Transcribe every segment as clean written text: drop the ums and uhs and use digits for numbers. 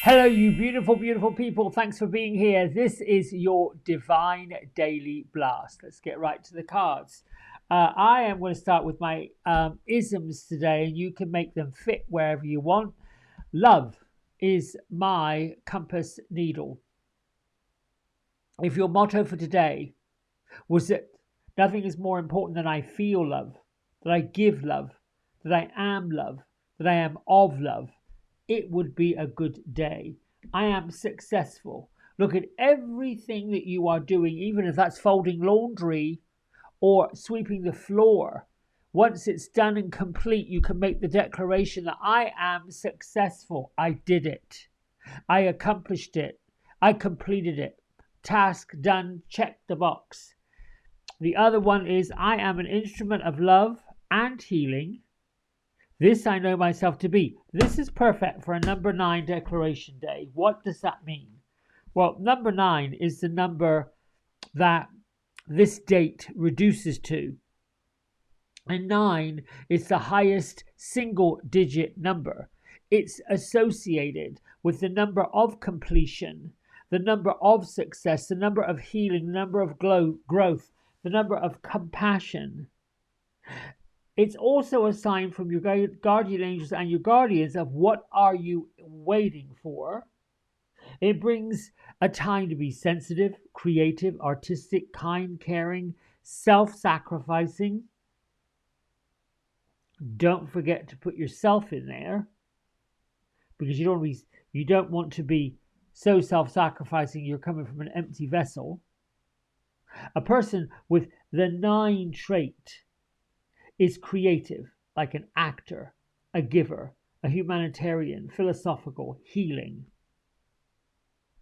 Hello, you beautiful, beautiful people. Thanks for being here. This is your Divine Daily Blast. Let's get right to the cards. I am going to start with my isms today, and you can make them fit wherever you want. Love is my compass needle. If your motto for today was that nothing is more important than I feel love, that I give love, that I am love, that I am of love, it would be a good day. I am successful. Look at everything that you are doing, even if that's folding laundry or sweeping the floor. Once it's done and complete, you can make the declaration that I am successful. I did it. I accomplished it. I completed it. Task done. Check the box. The other one is I am an instrument of love and healing. This I know myself to be. This is perfect for a number 9 declaration day. What does that mean? Well, number 9 is the number that this date reduces to. And 9 is the highest single digit number. It's associated with the number of completion, the number of success, the number of healing, the number of growth, the number of compassion. It's also a sign from your guardian angels and your guardians of what are you waiting for. It brings a time to be sensitive, creative, artistic, kind, caring, self-sacrificing. Don't forget to put yourself in there, because you don't want to be so self-sacrificing you're coming from an empty vessel. A person with the 9 trait is creative, like an actor, a giver, a humanitarian, philosophical, healing.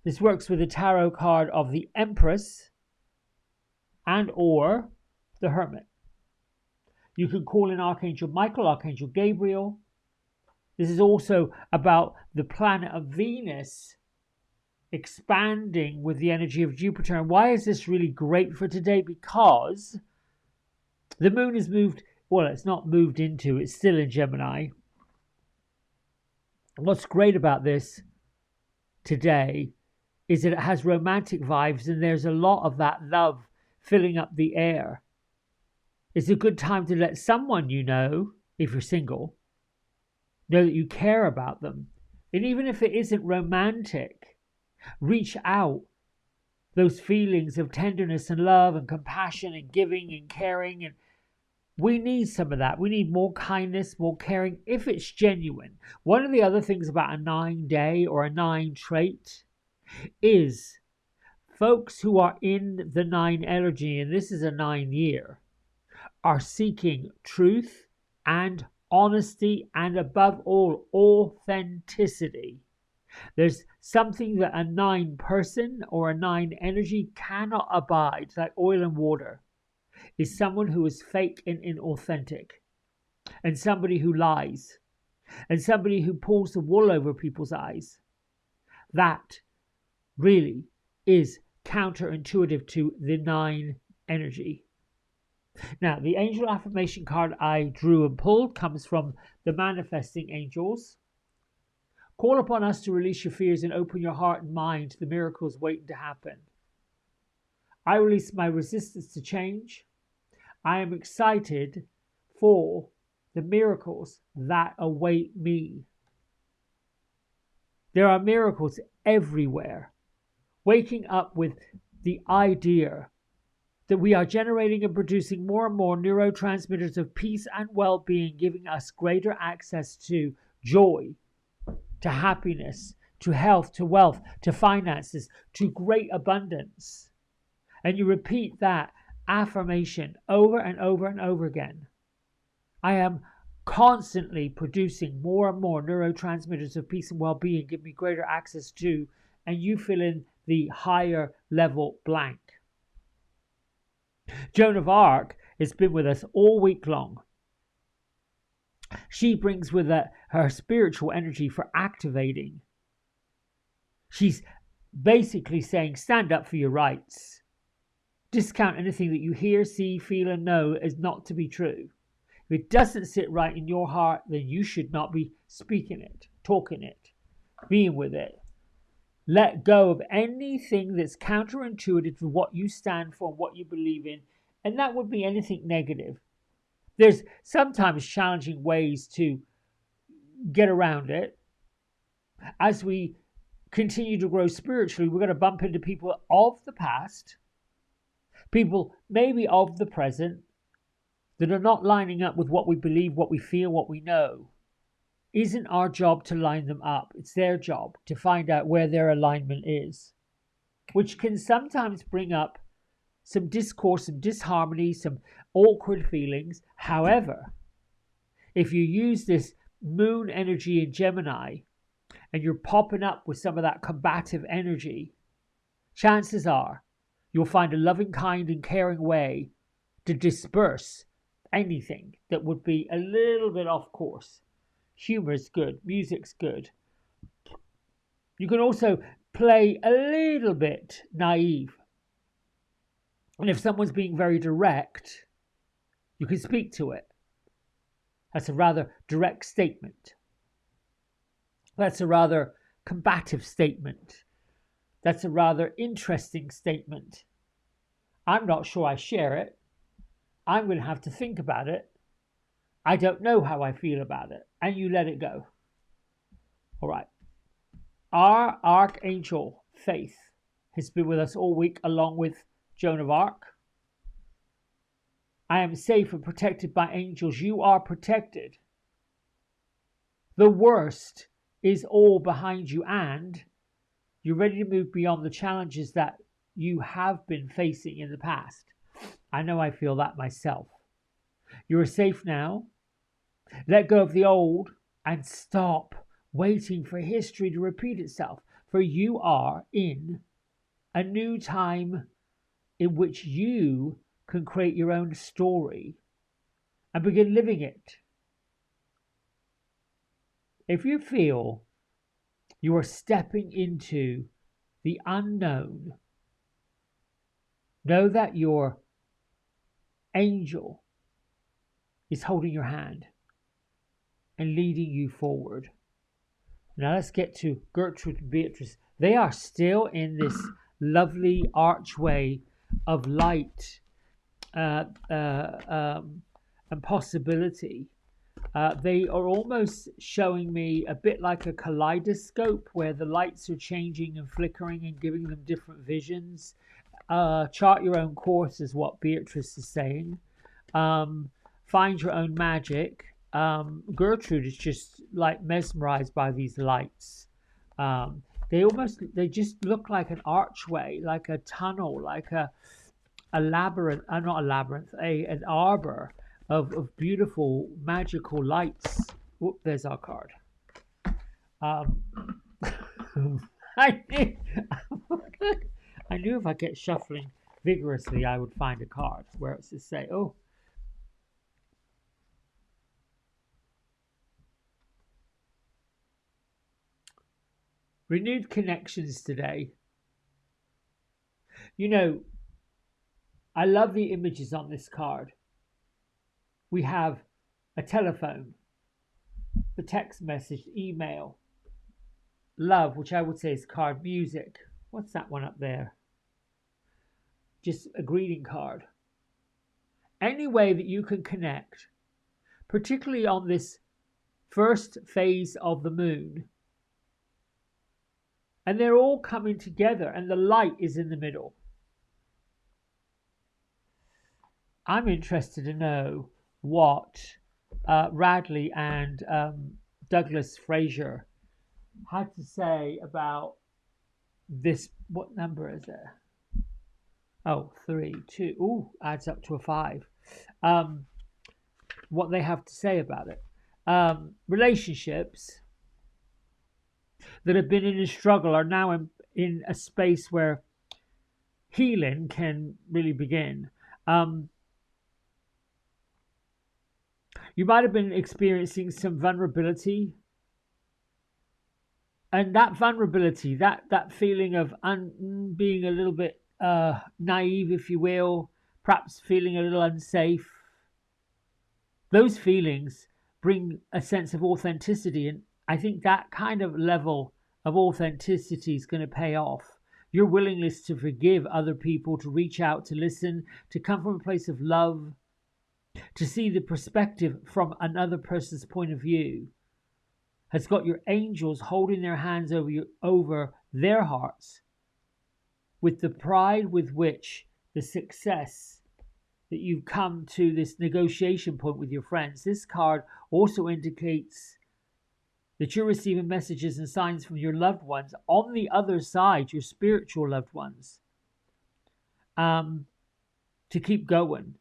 This works with the tarot card of the Empress and or the Hermit. You can call in Archangel Michael, Archangel Gabriel. This is also about the planet of Venus expanding with the energy of Jupiter. And why is this really great for today? Because the moon is moved, well, it's not moved into, it's still in Gemini. What's great about this today is that it has romantic vibes, and there's a lot of that love filling up the air. It's a good time to let someone you know, if you're single, know that you care about them. And even if it isn't romantic, reach out. Those feelings of tenderness and love and compassion and giving and caring, and we need some of that. We need more kindness, more caring, if it's genuine. One of the other things about a 9 day or a 9 trait is folks who are in the 9 energy, and this is a 9 year, are seeking truth and honesty and above all, authenticity. There's something that a 9 person or a 9 energy cannot abide, like oil and water, is someone who is fake and inauthentic, and somebody who lies, and somebody who pulls the wool over people's eyes. That really is counterintuitive to the 9 energy. Now, the angel affirmation card I drew and pulled comes from the manifesting angels. Call upon us to release your fears and open your heart and mind to the miracles waiting to happen. I release my resistance to change. I am excited for the miracles that await me. There are miracles everywhere. Waking up with the idea that we are generating and producing more and more neurotransmitters of peace and well-being, giving us greater access to joy, to happiness, to health, to wealth, to finances, to great abundance. And you repeat that affirmation over and over and over again. I am constantly producing more and more neurotransmitters of peace and well-being, give me greater access to, and you fill in the higher level blank. Joan of Arc has been with us all week long. She brings with her spiritual energy for activating. She's basically saying, stand up for your rights. Discount anything that you hear, see, feel, and know as not to be true. If it doesn't sit right in your heart, then you should not be speaking it, talking it, being with it. Let go of anything that's counterintuitive to what you stand for and what you believe in, and that would be anything negative. There's sometimes challenging ways to get around it. As we continue to grow spiritually, we're going to bump into people of the past, people maybe of the present, that are not lining up with what we believe, what we feel, what we know. Isn't our job to line them up. It's their job to find out where their alignment is, which can sometimes bring up some discourse, some disharmony, some awkward feelings. However, if you use this moon energy in Gemini and you're popping up with some of that combative energy, chances are you'll find a loving, kind, and caring way to disperse anything that would be a little bit off course. Humor's good, music's good. You can also play a little bit naive. And if someone's being very direct, you can speak to it. That's a rather direct statement. That's a rather combative statement. That's a rather interesting statement. I'm not sure I share it. I'm going to have to think about it. I don't know how I feel about it. And you let it go. All right. Our Archangel Faith has been with us all week along with Joan of Arc. I am safe and protected by angels. You are protected. The worst is all behind you, and you're ready to move beyond the challenges that you have been facing in the past. I know I feel that myself. You are safe now. Let go of the old and stop waiting for history to repeat itself. For you are in a new time in which you can create your own story and begin living it. If you feel you are stepping into the unknown, know that your angel is holding your hand and leading you forward. Now let's get to Gertrude and Beatrice. They are still in this lovely archway of light and possibility. They are almost showing me a bit like a kaleidoscope where the lights are changing and flickering and giving them different visions. Chart your own course is what Beatrice is saying. Find your own magic. Gertrude is just like mesmerized by these lights. They just look like an archway, like a tunnel, like a labyrinth, not a labyrinth, an arbor of beautiful magical lights. Whoop, there's our card. I knew if I kept shuffling vigorously I would find a card. Where it's to say, oh, renewed connections today. You know, I love the images on this card. We have a telephone, the text message, email, love, which I would say is card, music. What's that one up there? Just a greeting card. Any way that you can connect, particularly on this first phase of the moon. And they're all coming together and the light is in the middle. I'm interested to know what Radley and Douglas Fraser had to say about this. What number is it? Oh, 3, 2. Ooh, adds up to a 5. What they have to say about it. Relationships that have been in a struggle are now in a space where healing can really begin. You might have been experiencing some vulnerability. And that vulnerability, that feeling of being a little bit naive, if you will, perhaps feeling a little unsafe, those feelings bring a sense of authenticity. And I think that kind of level of authenticity is going to pay off. Your willingness to forgive other people, to reach out, to listen, to come from a place of love, to see the perspective from another person's point of view, has got your angels holding their hands over their hearts with the pride with which the success that you've come to this negotiation point with your friends. This card also indicates that you're receiving messages and signs from your loved ones on the other side, your spiritual loved ones, to keep going.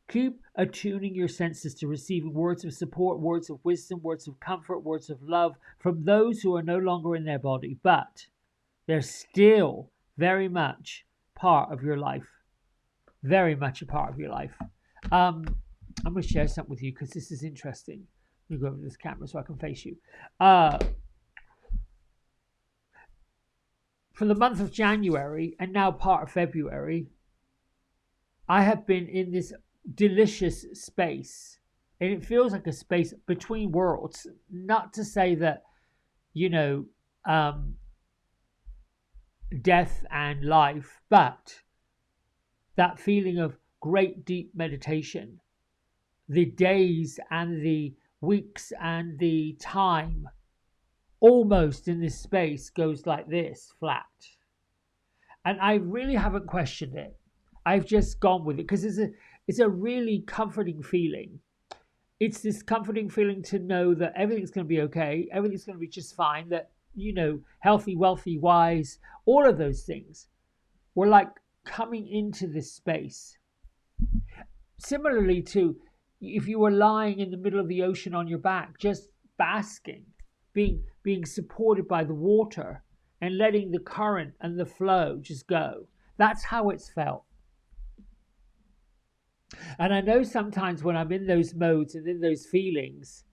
Keep attuning your senses to receiving words of support, words of wisdom, words of comfort, words of love from those who are no longer in their body, but they're still very much part of your life. Very much a part of your life. I'm going to share something with you because this is interesting. Let me go over this camera so I can face you. For the month of January and now part of February, I have been in this delicious space, and it feels like a space between worlds. Not to say that, death and life, but that feeling of great deep meditation. The days and the weeks and the time almost in this space goes like this, flat. And I really haven't questioned it. I've just gone with it because it's a really comforting feeling. It's this comforting feeling to know that everything's going to be okay. Everything's going to be just fine. That, healthy, wealthy, wise, all of those things were like coming into this space. Similarly to if you were lying in the middle of the ocean on your back, just basking, being supported by the water and letting the current and the flow just go. That's how it's felt. And I know sometimes when I'm in those modes and in those feelings,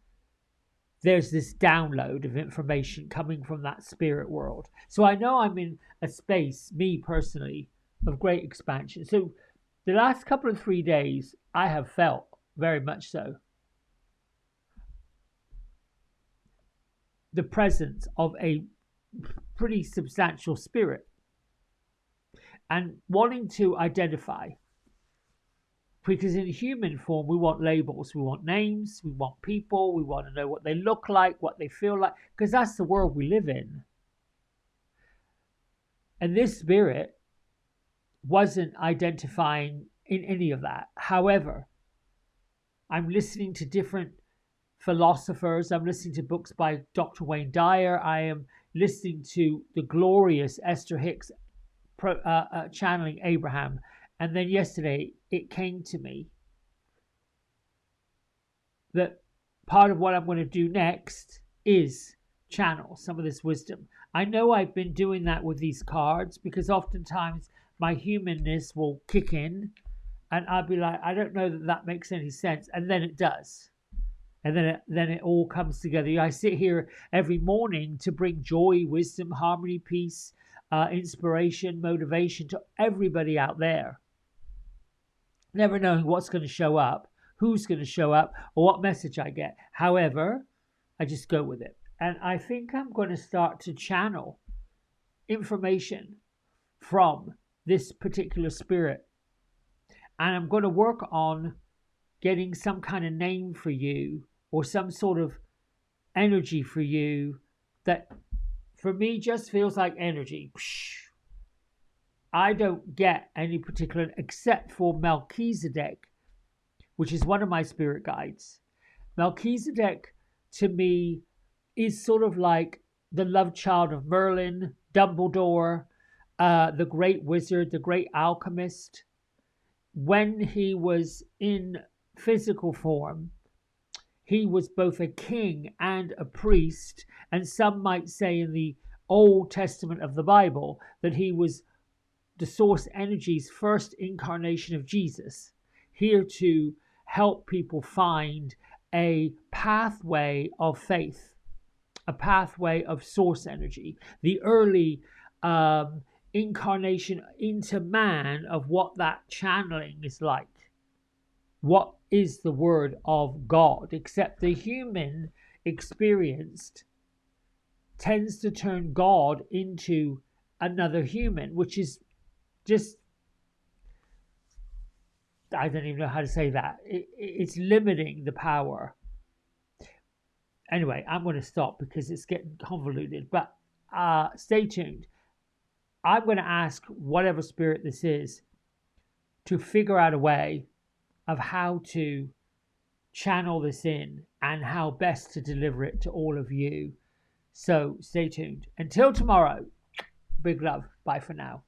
there's this download of information coming from that spirit world. So I know I'm in a space, me personally, of great expansion. So the last couple of 3 days, I have felt very much so the presence of a pretty substantial spirit, and wanting to identify. Because in human form, we want labels, we want names, we want people, we want to know what they look like, what they feel like, because that's the world we live in. And this spirit wasn't identifying in any of that. However, I'm listening to different philosophers. I'm listening to books by Dr. Wayne Dyer. I am listening to the glorious Esther Hicks channeling Abraham. And then yesterday, it came to me that part of what I'm going to do next is channel some of this wisdom. I know I've been doing that with these cards because oftentimes my humanness will kick in and I'll be like, I don't know that makes any sense. And then it does. And then it all comes together. I sit here every morning to bring joy, wisdom, harmony, peace, inspiration, motivation to everybody out there. Never knowing what's going to show up, who's going to show up, or what message I get. However, I just go with it. And I think I'm going to start to channel information from this particular spirit. And I'm going to work on getting some kind of name for you or some sort of energy for you that for me just feels like energy. I don't get any particular, except for Melchizedek, which is one of my spirit guides. Melchizedek, to me, is sort of like the love child of Merlin, Dumbledore, the great wizard, the great alchemist. When he was in physical form, he was both a king and a priest, and some might say in the Old Testament of the Bible that he was the source energy's first incarnation of Jesus, here to help people find a pathway of faith, a pathway of source energy, the early incarnation into man of what that channeling is like. What is the word of God, except the human experienced tends to turn God into another human, which is just, I don't even know how to say that. It's limiting the power. Anyway, I'm going to stop because it's getting convoluted, but stay tuned. I'm going to ask whatever spirit this is to figure out a way of how to channel this in and how best to deliver it to all of you. So stay tuned. Until tomorrow, big love. Bye for now.